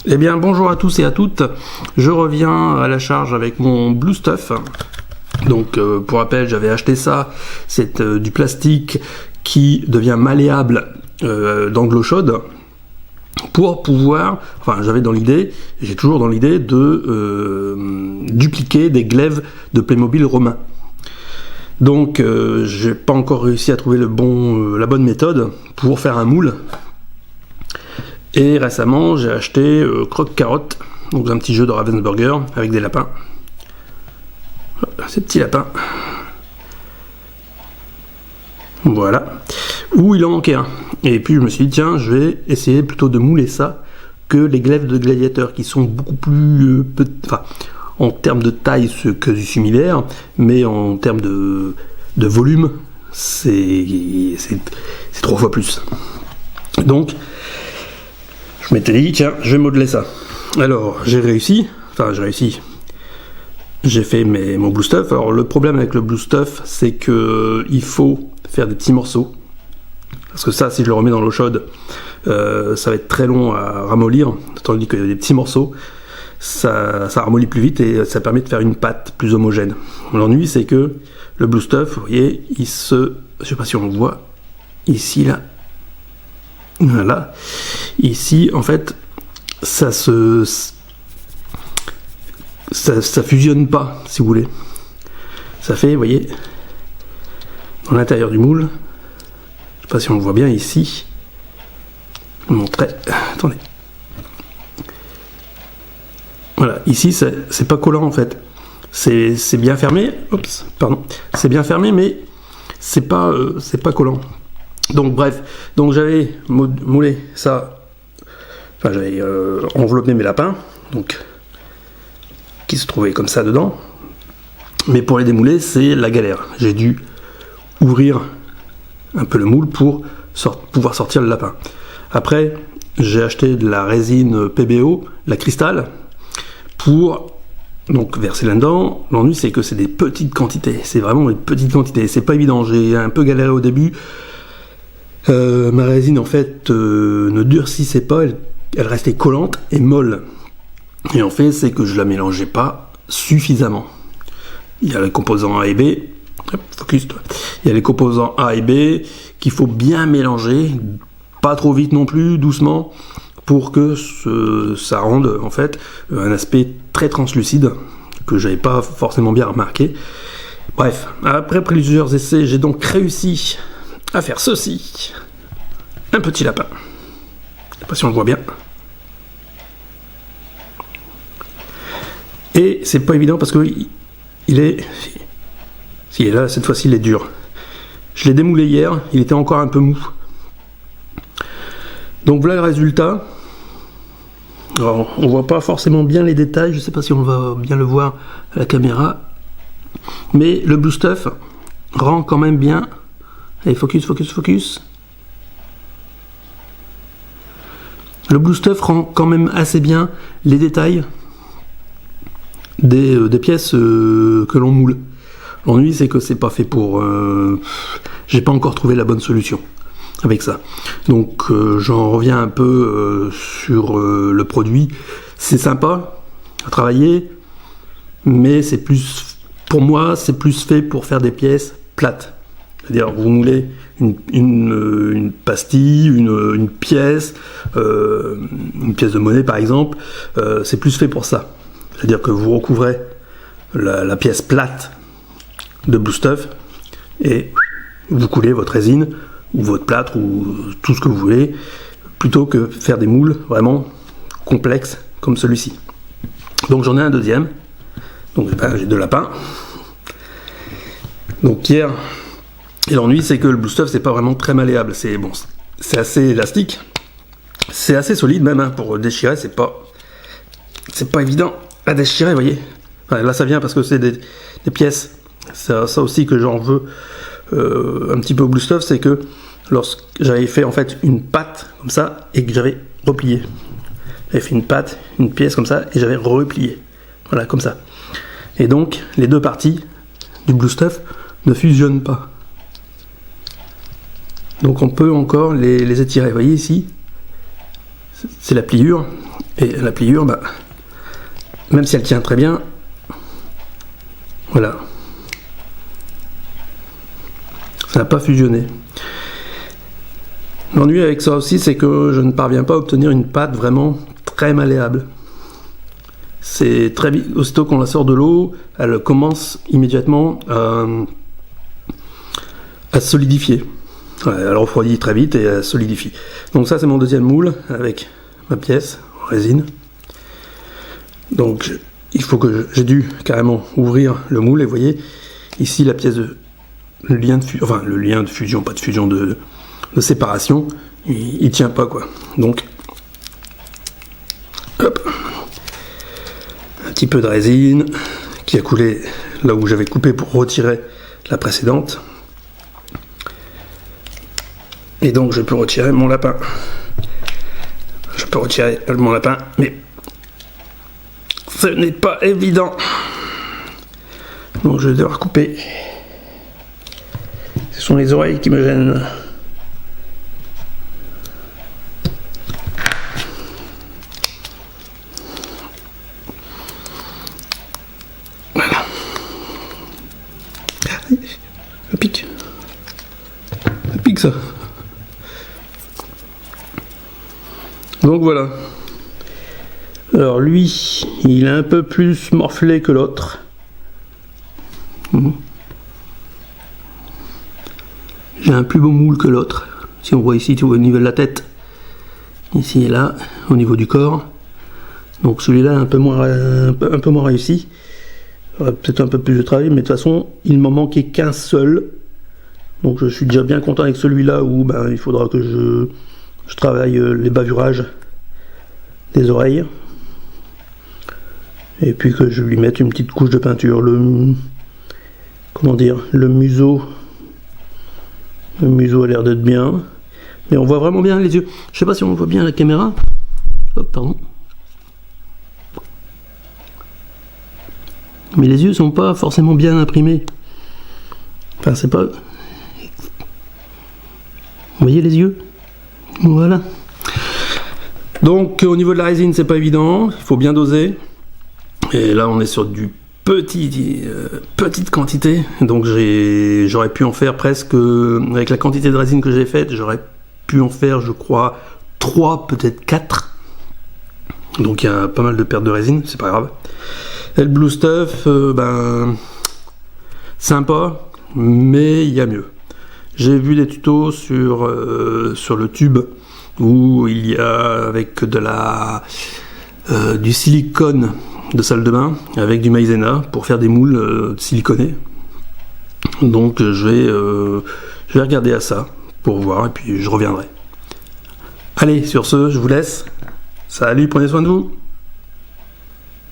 Eh bien bonjour à tous et à toutes, je reviens à la charge avec mon Blue Stuff. Donc pour rappel, j'avais acheté ça, c'est du plastique qui devient malléable dans de l'eau chaude pour pouvoir, enfin j'avais dans l'idée, j'ai toujours dans l'idée de dupliquer des glaives de Playmobil romain. Donc j'ai pas encore réussi à trouver la bonne méthode pour faire un moule. Et récemment, j'ai acheté Croque-Carotte, donc un petit jeu de Ravensburger avec des lapins. Ces petits lapins. Voilà. Où il en manquait un. Et puis je me suis dit, tiens, je vais essayer plutôt de mouler ça que les glaives de gladiateurs qui sont beaucoup plus... enfin, en termes de taille, c'est quasi similaire, mais en termes de volume, c'est 3 fois plus. Donc... je m'étais dit, tiens, je vais modeler ça. Alors, j'ai fait mon Blue Stuff. Alors, le problème avec le Blue Stuff, c'est que il faut faire des petits morceaux. Parce que ça, si je le remets dans l'eau chaude, ça va être très long à ramollir. Tandis que des petits morceaux, ça ramollit plus vite et ça permet de faire une pâte plus homogène. L'ennui, c'est que le Blue Stuff, vous voyez, je sais pas si on le voit, ici, là. Voilà. Ici, en fait, ça fusionne pas, si vous voulez. Ça fait, vous voyez, dans l'intérieur du moule. Je sais pas si on le voit bien ici. Je vous montrerai. Attendez. Voilà. Ici, c'est pas collant en fait. C'est bien fermé. Oups, pardon. C'est bien fermé, mais c'est pas collant. Donc bref, donc j'avais moulé ça, enfin j'avais enveloppé mes lapins, donc qui se trouvaient comme ça dedans. Mais pour les démouler, c'est la galère. J'ai dû ouvrir un peu le moule pour pouvoir sortir le lapin. Après, j'ai acheté de la résine PBO, la cristal, pour donc verser là-dedans. L'ennui, c'est que c'est des petites quantités. C'est vraiment des petites quantités. C'est pas évident. J'ai un peu galéré au début. Ma résine en fait ne durcissait pas, elle restait collante et molle. Et en fait, c'est que je la mélangeais pas suffisamment. Il y a les composants A et B. Hop, focus toi. Il y a les composants A et B qu'il faut bien mélanger, pas trop vite non plus, doucement, pour que ça rende en fait un aspect très translucide que j'avais pas forcément bien remarqué. Bref, après plusieurs essais, j'ai donc réussi à faire ceci. Un petit lapin. Je sais pas si on le voit bien. Et c'est pas évident parce que il est... si, là, cette fois-ci, il est dur. Je l'ai démoulé hier, il était encore un peu mou. Donc voilà le résultat. Alors, on voit pas forcément bien les détails, je sais pas si on va bien le voir à la caméra. Mais le Blue Stuff rend quand même bien. Allez, focus, focus, focus. Le Blue Stuff rend quand même assez bien les détails des pièces que l'on moule. L'ennui, c'est que c'est pas fait pour... j'ai pas encore trouvé la bonne solution avec ça. Donc j'en reviens un peu sur le produit. C'est sympa à travailler, mais c'est plus... pour moi, c'est plus fait pour faire des pièces plates. C'est-à-dire, vous moulez une pastille, une pièce de monnaie par exemple, c'est plus fait pour ça. C'est-à-dire que vous recouvrez la pièce plate de Blue Stuff et vous coulez votre résine ou votre plâtre ou tout ce que vous voulez, plutôt que faire des moules vraiment complexes comme celui-ci. Donc j'en ai un deuxième. Donc j'ai 2 lapins. Donc hier... et l'ennui, c'est que le Blue Stuff, c'est pas vraiment très malléable. C'est bon, c'est assez élastique, c'est assez solide même hein, pour déchirer. C'est pas évident à déchirer, vous voyez. Enfin, là, ça vient parce que c'est des pièces. C'est ça aussi que j'en veux un petit peu au Blue Stuff, c'est que lorsque j'avais fait en fait une pâte comme ça et que j'avais replié, j'avais fait une pâte, une pièce comme ça et j'avais replié, voilà comme ça. Et donc les deux parties du Blue Stuff ne fusionnent pas. Donc on peut encore les étirer. Vous voyez ici, c'est la pliure. Et la pliure, bah, même si elle tient très bien, voilà, ça n'a pas fusionné. L'ennui avec ça aussi, c'est que je ne parviens pas à obtenir une pâte vraiment très malléable. C'est très vite, aussitôt qu'on la sort de l'eau, elle commence immédiatement à solidifier. Ouais, elle refroidit très vite et elle solidifie. Donc ça, c'est mon deuxième moule avec ma pièce en résine. Donc il faut que j'ai dû carrément ouvrir le moule et vous voyez ici la pièce le lien de fusion, pas de fusion, de séparation, il tient pas quoi. Donc hop, un petit peu de résine qui a coulé là où j'avais coupé pour retirer la précédente. Et donc je peux retirer mon lapin. Je peux retirer mon lapin, mais ce n'est pas évident. Donc je vais devoir couper. Ce sont les oreilles qui me gênent. Voilà. Ça pique. Ça pique ça. Donc voilà. Alors lui, il est un peu plus morflé que l'autre. J'ai un plus beau moule que l'autre. Si on voit ici, tu vois au niveau de la tête. Ici et là, au niveau du corps. Donc celui-là un peu moins réussi. Peut-être un peu plus de travail, mais de toute façon, il m'en manquait qu'un seul. Donc je suis déjà bien content avec celui-là où ben, il faudra que je travaille les bavurages des oreilles. Et puis que je lui mette une petite couche de peinture. Comment dire, le museau a l'air d'être bien. Mais on voit vraiment bien les yeux. Je sais pas si on voit bien la caméra. Hop, pardon. Mais les yeux sont pas forcément bien imprimés. Enfin, c'est pas... Vous voyez les yeux? Voilà. Donc, au niveau de la résine, c'est pas évident. Il faut bien doser. Et là, on est sur du petite quantité. Donc, j'aurais pu en faire presque... Avec la quantité de résine que j'ai faite, j'aurais pu en faire, je crois, 3, peut-être 4. Donc, il y a pas mal de pertes de résine. C'est pas grave. Et le Blue Stuff, ben... sympa, mais il y a mieux. J'ai vu des tutos sur le tube où il y a avec du silicone de salle de bain avec du maïzena pour faire des moules siliconés. Donc je vais regarder à ça pour voir et puis je reviendrai. Allez, sur ce, je vous laisse. Salut, prenez soin de vous.